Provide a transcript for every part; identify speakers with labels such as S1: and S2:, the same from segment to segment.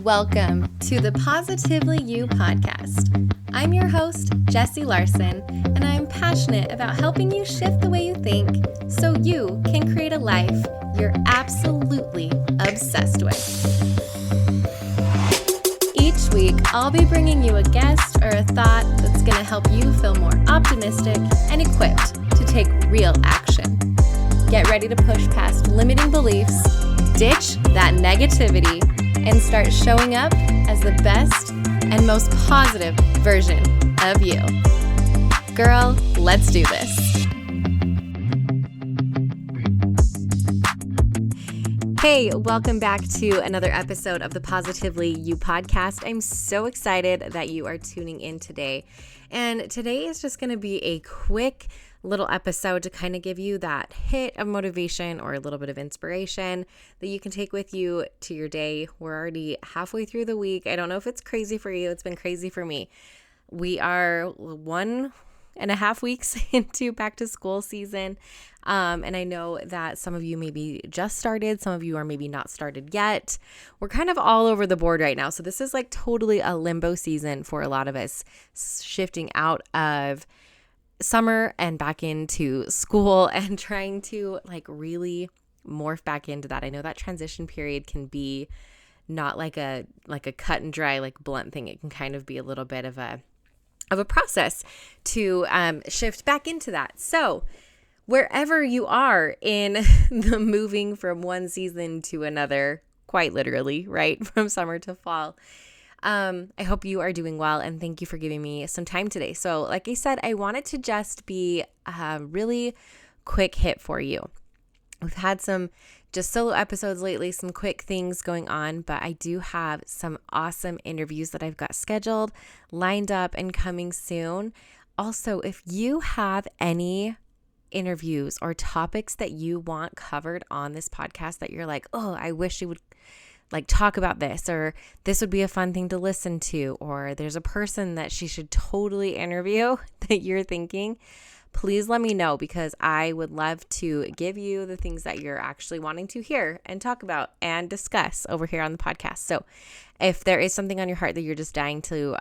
S1: Welcome to the Positively You podcast. I'm your host, Jessie Larson, and I'm passionate about helping you shift the way you think so you can create a life you're absolutely obsessed with. Each week, I'll be bringing you a guest or a thought that's going to help you feel more optimistic and equipped to take real action. Get ready to push past limiting beliefs, ditch that negativity, and start showing up as the best and most positive version of you. Girl, let's do this. Hey, welcome back to another episode of the Positively You podcast. I'm so excited that you are tuning in today. And today is just going to be a quick little episode to kind of give you that hit of motivation or a little bit of inspiration that you can take with you to your day. We're already halfway through the week. I don't know if it's crazy for you. It's been crazy for me. We are 1.5 weeks into back to school season. And I know that some of you maybe just started, some of you are maybe not started yet. We're kind of all over the board right now. So this is like totally a limbo season for a lot of us, shifting out of summer and back into school and trying to like really morph back into that. I know that transition period can be not like a cut and dry, like blunt thing. It can kind of be a little bit of a process to shift back into that. So wherever you are in the moving from one season to another, quite literally, right? From summer to fall, I hope you are doing well, and thank you for giving me some time today. So like I said, I wanted to just be a really quick hit for you. We've had some just solo episodes lately, some quick things going on, but I do have some awesome interviews that I've got scheduled, lined up, and coming soon. Also, if you have any interviews or topics that you want covered on this podcast that you're like, oh, I wish you would like talk about this, or this would be a fun thing to listen to, or there's a person that she should totally interview that you're thinking, please let me know, because I would love to give you the things that you're actually wanting to hear and talk about and discuss over here on the podcast. So if there is something on your heart that you're just dying to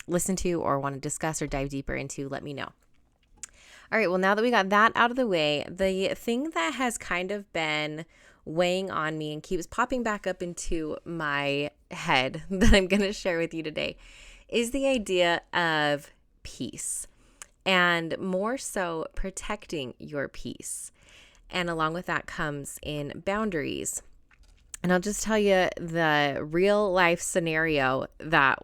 S1: listen to or want to discuss or dive deeper into, let me know. All right, well, now that we got that out of the way, the thing that has kind of been weighing on me and keeps popping back up into my head that I'm going to share with you today is the idea of peace, and more so protecting your peace. And along with that comes in boundaries. And I'll just tell you the real life scenario that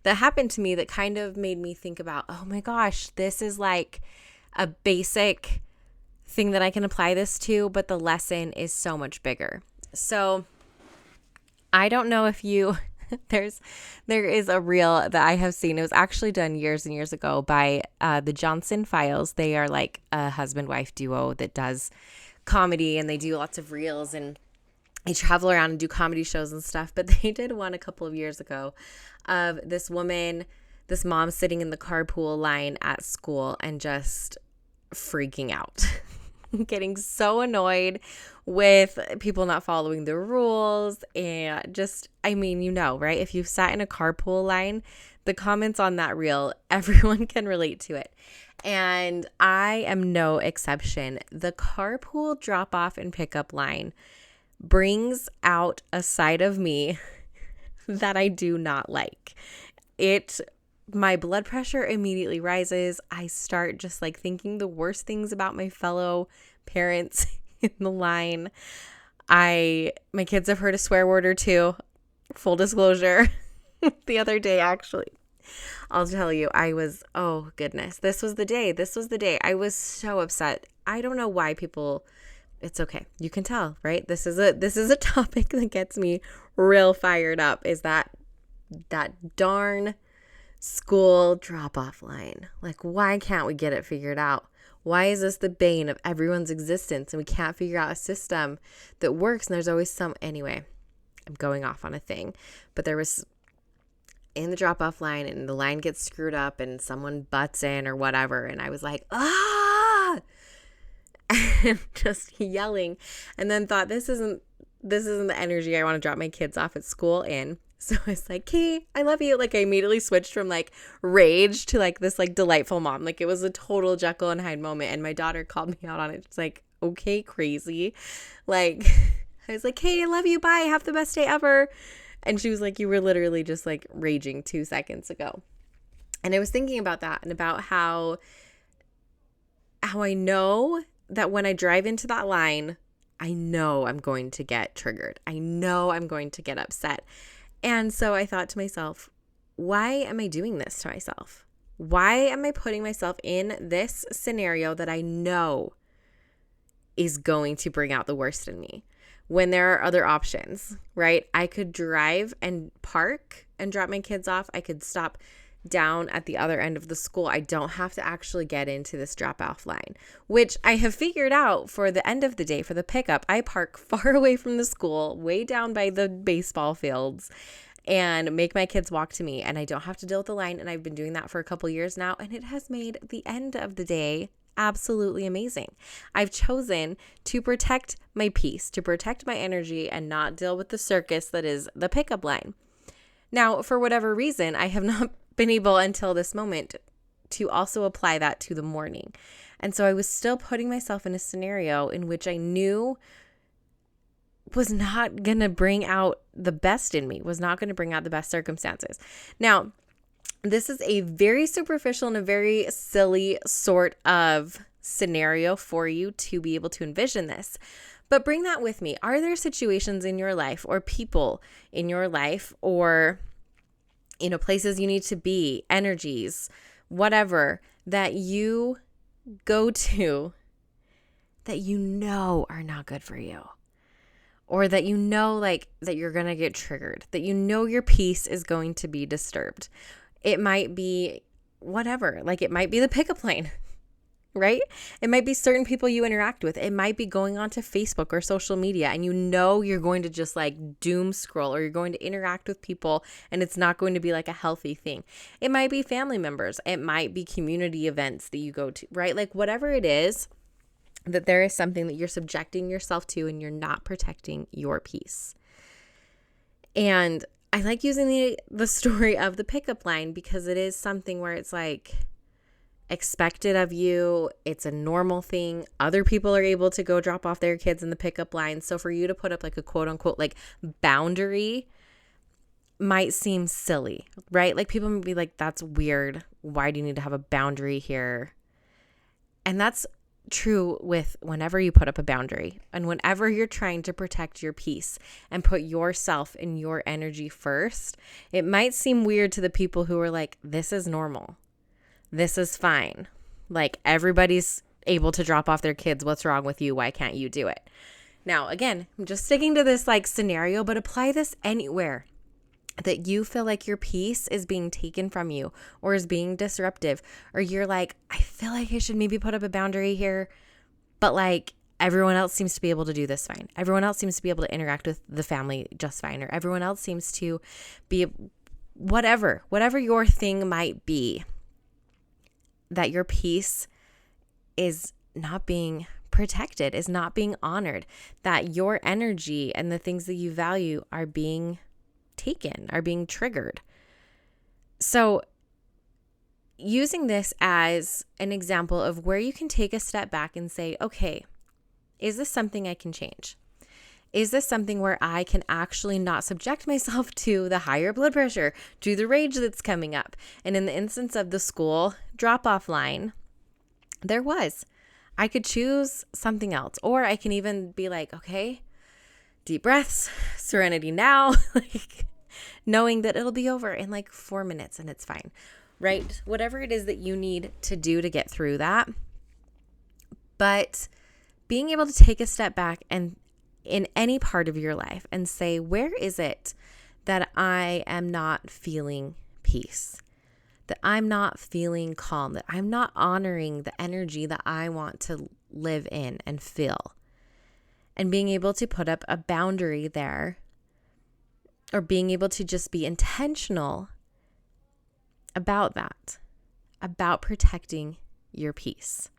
S1: happened to me that kind of made me think about, oh my gosh, this is like a basic thing that I can apply this to, but the lesson is so much bigger. So I don't know if there is a reel that I have seen. It was actually done years and years ago by the Johnson Files. They are like a husband-wife duo that does comedy, and they do lots of reels, and they travel around and do comedy shows and stuff. But they did one a couple of years ago of this mom sitting in the carpool line at school and just freaking out. Getting so annoyed with people not following the rules, and just, I mean, you know, right? If you've sat in a carpool line, the comments on that reel, everyone can relate to it. And I am no exception. The carpool drop off and pickup line brings out a side of me that I do not like. My blood pressure immediately rises. I start just like thinking the worst things about my fellow parents in the line. My kids have heard a swear word or two. Full disclosure. The other day, actually, I'll tell you, oh goodness, this was the day. I was so upset. I don't know why it's okay. You can tell, right? This is a topic that gets me real fired up, is that darn school drop-off line. Like, why can't we get it figured out? Why is this the bane of everyone's existence and we can't figure out a system that works? And there's always anyway, I'm going off on a thing, but there was in the drop-off line, and the line gets screwed up and someone butts in or whatever, and I was like, and just yelling, and then thought, this isn't this isn't the energy I want to drop my kids off at school in. So I was like, "Hey, I love you." Like I immediately switched from like rage to like this like delightful mom. Like it was a total Jekyll and Hyde moment. And my daughter called me out on it. She's like, "Okay, crazy." Like I was like, "Hey, I love you. Bye. Have the best day ever." And she was like, "You were literally just like raging 2 seconds ago." And I was thinking about that and about how I know that when I drive into that line, I know I'm going to get triggered. I know I'm going to get upset. And so I thought to myself, why am I doing this to myself? Why am I putting myself in this scenario that I know is going to bring out the worst in me when there are other options, right? I could drive and park and drop my kids off. I could stop down at the other end of the school. I don't have to actually get into this drop-off line, which I have figured out for the end of the day for the pickup. I park far away from the school, way down by the baseball fields, and make my kids walk to me, and I don't have to deal with the line. And I've been doing that for a couple years now, and it has made the end of the day absolutely amazing. I've chosen to protect my peace, to protect my energy, and not deal with the circus that is the pickup line. Now, for whatever reason, I have not been able until this moment to also apply that to the morning. And so I was still putting myself in a scenario in which I knew was not going to bring out the best in me, was not going to bring out the best circumstances. Now, this is a very superficial and a very silly sort of scenario for you to be able to envision this. But bring that with me. Are there situations in your life or people in your life or places you need to be, energies, whatever, that you go to that you know are not good for you? Or that you know like that you're going to get triggered, that you know your peace is going to be disturbed. It might be whatever, like it might be the pickup line, right? It might be certain people you interact with. It might be going onto Facebook or social media and you know you're going to just like doom scroll or you're going to interact with people and it's not going to be like a healthy thing. It might be family members. It might be community events that you go to, right? Like whatever it is, that there is something that you're subjecting yourself to and you're not protecting your peace. And I like using the story of the pickup line because it is something where it's like expected of you. It's a normal thing. Other people are able to go drop off their kids in the pickup line. So for you to put up like a quote unquote like boundary might seem silly, right? Like people might be like, that's weird. Why do you need to have a boundary here? And that's true with whenever you put up a boundary and whenever you're trying to protect your peace and put yourself and your energy first. It might seem weird to the people who are like, this is normal. This is fine. Like everybody's able to drop off their kids. What's wrong with you? Why can't you do it? Now, again, I'm just sticking to this like scenario, but apply this anywhere that you feel like your peace is being taken from you or is being disruptive, or you're like, I feel like I should maybe put up a boundary here, but like everyone else seems to be able to do this fine. Everyone else seems to be able to interact with the family just fine, or everyone else seems to be whatever your thing might be, that your peace is not being protected, is not being honored, that your energy and the things that you value are being taken, are being triggered. So using this as an example of where you can take a step back and say, okay, is this something I can change? Is this something where I can actually not subject myself to the higher blood pressure, to the rage that's coming up? And in the instance of the school drop-off line, I could choose something else, or I can even be like, okay, deep breaths, serenity now, like knowing that it'll be over in like 4 minutes and it's fine, right? Whatever it is that you need to do to get through that. But being able to take a step back and in any part of your life and say, where is it that I am not feeling peace, that I'm not feeling calm, that I'm not honoring the energy that I want to live in and feel? And being able to put up a boundary there, or being able to just be intentional about that, about protecting your peace.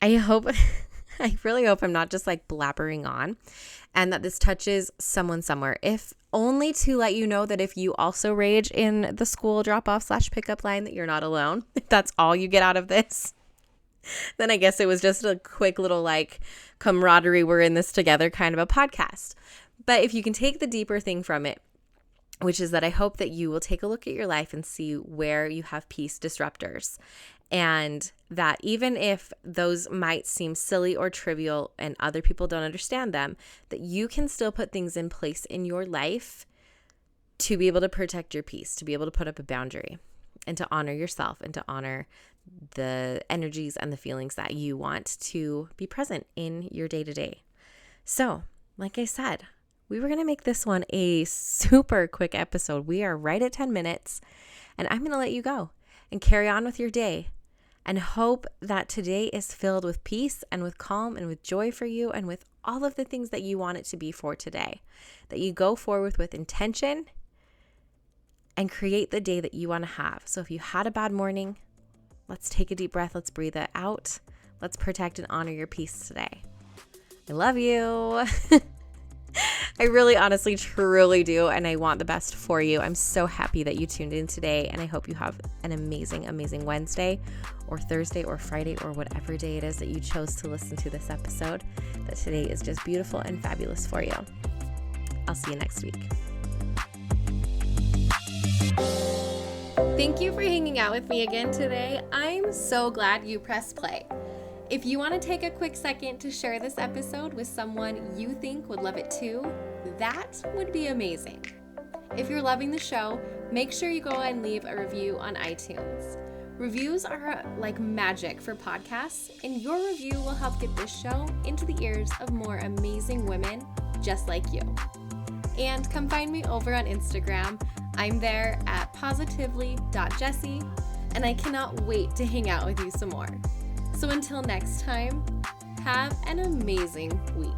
S1: I hope I really hope I'm not just like blabbering on, and that this touches someone somewhere, if only to let you know that if you also rage in the school drop-off/pickup line, that you're not alone. If that's all you get out of this, then I guess it was just a quick little like camaraderie, we're in this together kind of a podcast. But if you can take the deeper thing from it, which is that I hope that you will take a look at your life and see where you have peace disruptors. And that even if those might seem silly or trivial and other people don't understand them, that you can still put things in place in your life to be able to protect your peace, to be able to put up a boundary, and to honor yourself and to honor the energies and the feelings that you want to be present in your day-to-day. So, like I said, we were going to make this one a super quick episode. We are right at 10 minutes, and I'm going to let you go and carry on with your day and hope that today is filled with peace and with calm and with joy for you and with all of the things that you want it to be for today. That you go forward with intention and create the day that you want to have. So if you had a bad morning, let's take a deep breath. Let's breathe it out. Let's protect and honor your peace today. I love you. I really, honestly, truly do. And I want the best for you. I'm so happy that you tuned in today. And I hope you have an amazing, amazing Wednesday or Thursday or Friday or whatever day it is that you chose to listen to this episode. That today is just beautiful and fabulous for you. I'll see you next week. Thank you for hanging out with me again today. I'm so glad you pressed play. If you want to take a quick second to share this episode with someone you think would love it too, that would be amazing. If you're loving the show, make sure you go and leave a review on iTunes. Reviews are like magic for podcasts, and your review will help get this show into the ears of more amazing women just like you. And come find me over on Instagram. I'm there at positively.jessie, and I cannot wait to hang out with you some more. So until next time, have an amazing week.